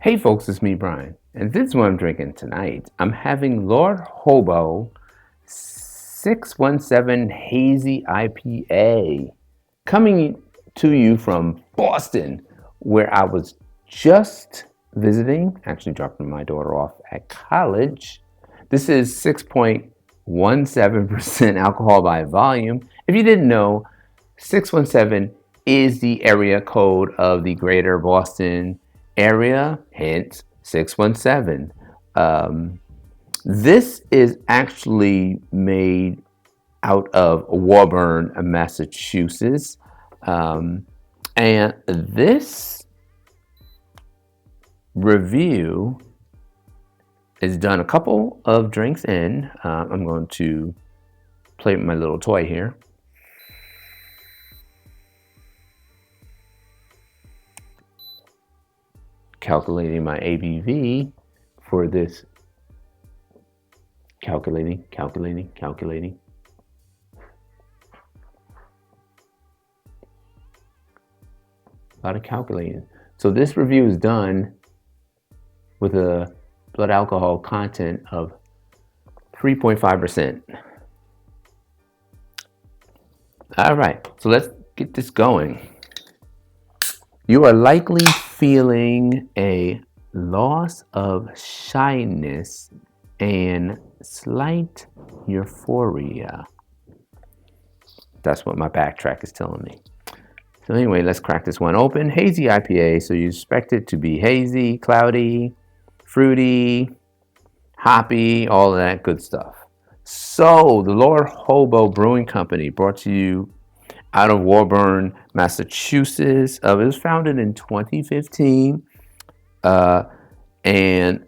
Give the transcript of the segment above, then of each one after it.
Hey folks, it's me, Brian, and this is what I'm drinking tonight. I'm having Lord Hobo 617 Hazy IPA coming to you from Boston, where I was just visiting, actually dropping my daughter off at college. This is 6.17% alcohol by volume. If you didn't know, 617 is the area code of the greater Boston area, hence 617. This is actually made out of Woburn, Massachusetts. And this review is done a couple of drinks in. I'm going to play with my little toy here. Calculating my ABV for this. Calculating. A lot of calculating. So this review is done with a blood alcohol content of 3.5%. All right, so let's get this going. You are likely feeling a loss of shyness and slight euphoria. That's what my backtrack is telling me. So anyway, let's crack this one open. Hazy IPA, so you expect it to be hazy, cloudy, fruity, hoppy, all of that good stuff. So the Lord Hobo Brewing Company, brought to you out of Woburn, Massachusetts. It was founded in 2015, and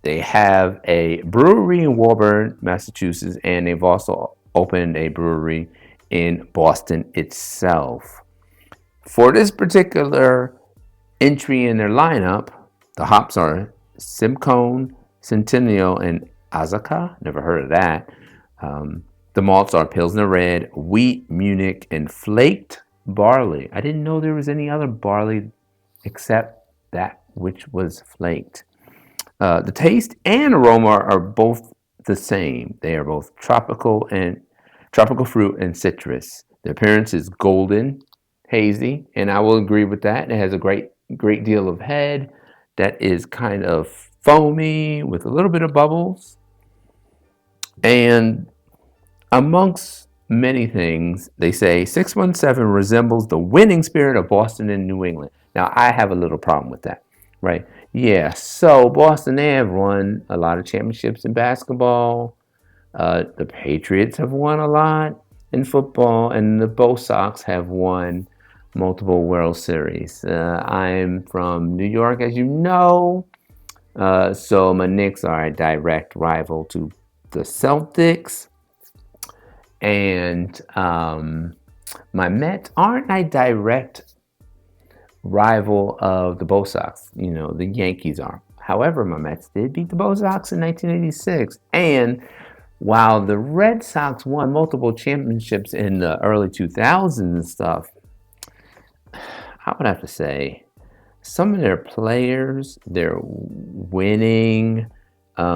they have a brewery in Woburn, Massachusetts, and they've also opened a brewery in Boston itself. For this particular entry in their lineup, the hops are Simcoe, Centennial, and Azacca. Never heard of that. The malts are Pilsner Red, Wheat, Munich, and Flaked Barley. I didn't know there was any other barley except that which was flaked. The taste and aroma are both the same. They are both tropical fruit and citrus. The appearance is golden, hazy, and I will agree with that. It has a great deal of head that is kind of foamy with a little bit of bubbles. And amongst many things, they say 617 resembles the winning spirit of Boston and New England. Now, I have a little problem with that, right? Yeah, so Boston, they have won a lot of championships in basketball. The Patriots have won a lot in football, and the Bo Sox have won multiple World Series. I'm from New York, as you know, so my Knicks are a direct rival to the Celtics. And my Mets aren't a direct rival of the Bo Sox. You know, the Yankees are. However, my Mets did beat the Bo Sox in 1986. And while the Red Sox won multiple championships in the early 2000s and stuff, I would have to say some of their players, their winning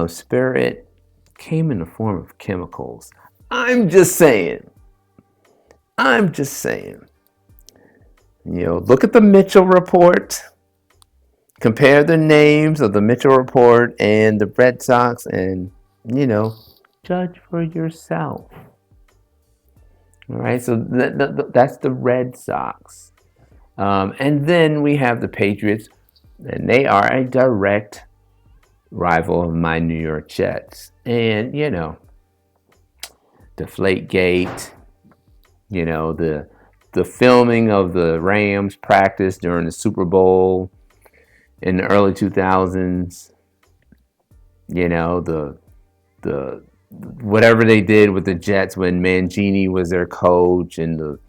spirit came in the form of chemicals. I'm just saying. You know, look at the Mitchell Report. Compare the names of the Mitchell Report and the Red Sox, and, you know, judge for yourself. All right, so that's the Red Sox. And then we have the Patriots, and they are a direct rival of my New York Jets. And, you know, Deflategate, you know, the filming of the Rams practice during the Super Bowl in the early 2000s, you know, the whatever they did with the Jets when Mangini was their coach, and the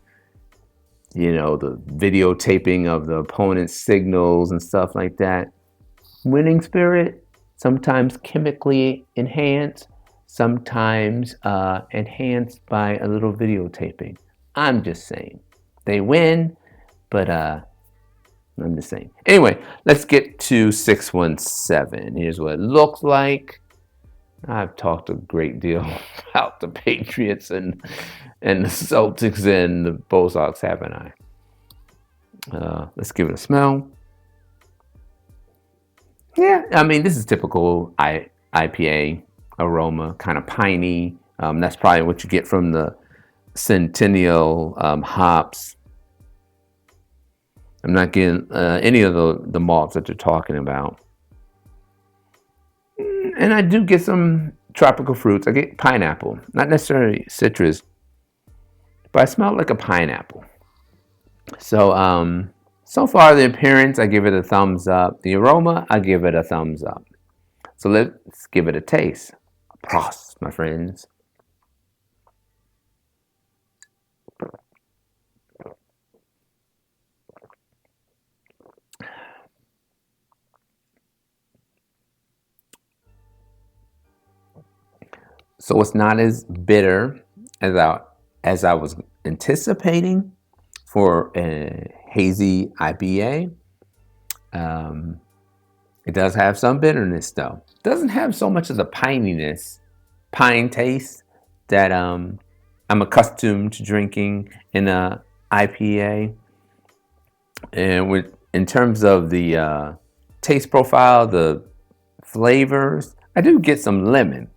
videotaping of the opponent's signals and stuff like that. Winning spirit, sometimes chemically enhanced, sometimes enhanced by a little videotaping. I'm just saying. They win, but I'm just saying. Anyway, let's get to 617. Here's what it looks like. I've talked a great deal about the Patriots and the Celtics and the Bo Sox, haven't I? Let's give it a smell. Yeah, I mean, this is typical IPA aroma, kind of piney. That's probably what you get from the Centennial hops. I'm not getting any of the malts that you're talking about. And I do get some tropical fruits. I get pineapple, not necessarily citrus, but I smell like a pineapple. So, so far the appearance, I give it a thumbs up. The aroma, I give it a thumbs up. So let's give it a taste. Prost, my friends. So it's not as bitter as I was anticipating for a hazy IPA. It does have some bitterness though. It doesn't have so much of the pininess, pine taste that I'm accustomed to drinking in a IPA. And in terms of the taste profile, the flavors, I do get some lemon.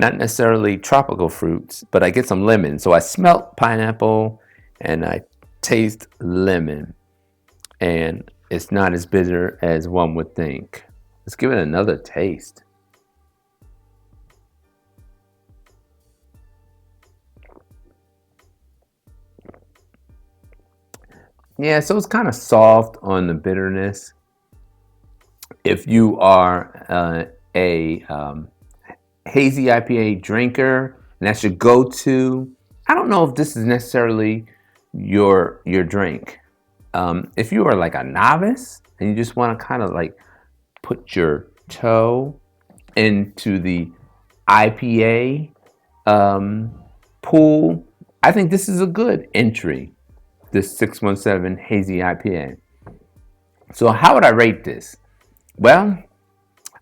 Not necessarily tropical fruits, but I get some lemon. So I smelt pineapple and I taste lemon. And it's not as bitter as one would think. Let's give it another taste. Yeah, so it's kind of soft on the bitterness. If you are a hazy IPA drinker, and that's your go-to, I don't know if this is necessarily your drink. If you are like a novice and you just want to kind of like put your toe into the IPA pool, I think this is a good entry, this 617 Hazy IPA. So how would I rate this? Well,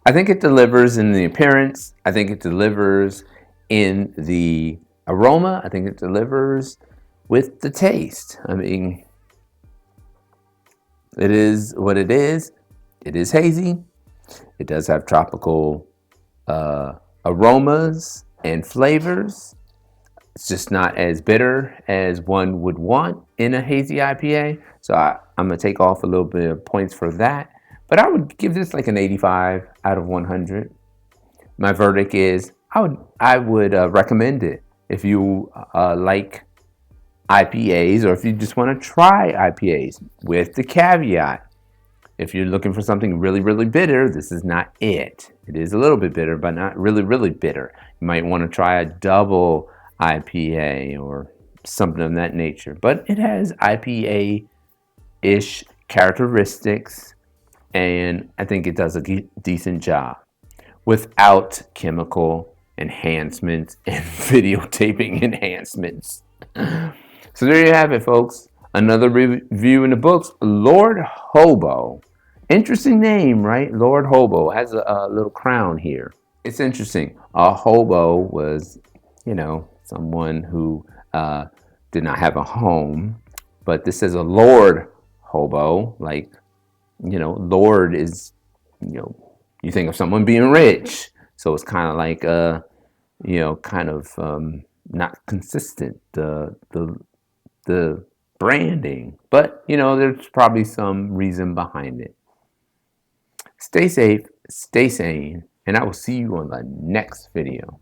I think it delivers in the appearance. I think it delivers in the aroma. I think it delivers with the taste. I mean, it is what it is. It is hazy. It does have tropical aromas and flavors. It's just not as bitter as one would want in a hazy IPA. So I'm going to take off a little bit of points for that. But I would give this like an 85 out of 100. My verdict is I would recommend it if you like IPAs or if you just want to try IPAs, with the caveat. If you're looking for something really, really bitter, this is not it. It is a little bit bitter, but not really, really bitter. You might want to try a double IPA or something of that nature. But it has IPA-ish characteristics, and I think it does a decent job without chemical enhancements and videotaping enhancements. So there you have it, folks. Another review in the books, Lord Hobo. Interesting name, right? Lord Hobo has a little crown here. It's interesting. A hobo was, someone who did not have a home, but this says a Lord Hobo, like, Lord is, you think of someone being rich. So it's kind of like, not consistent, the branding. But, there's probably some reason behind it. Stay safe, stay sane, and I will see you on the next video.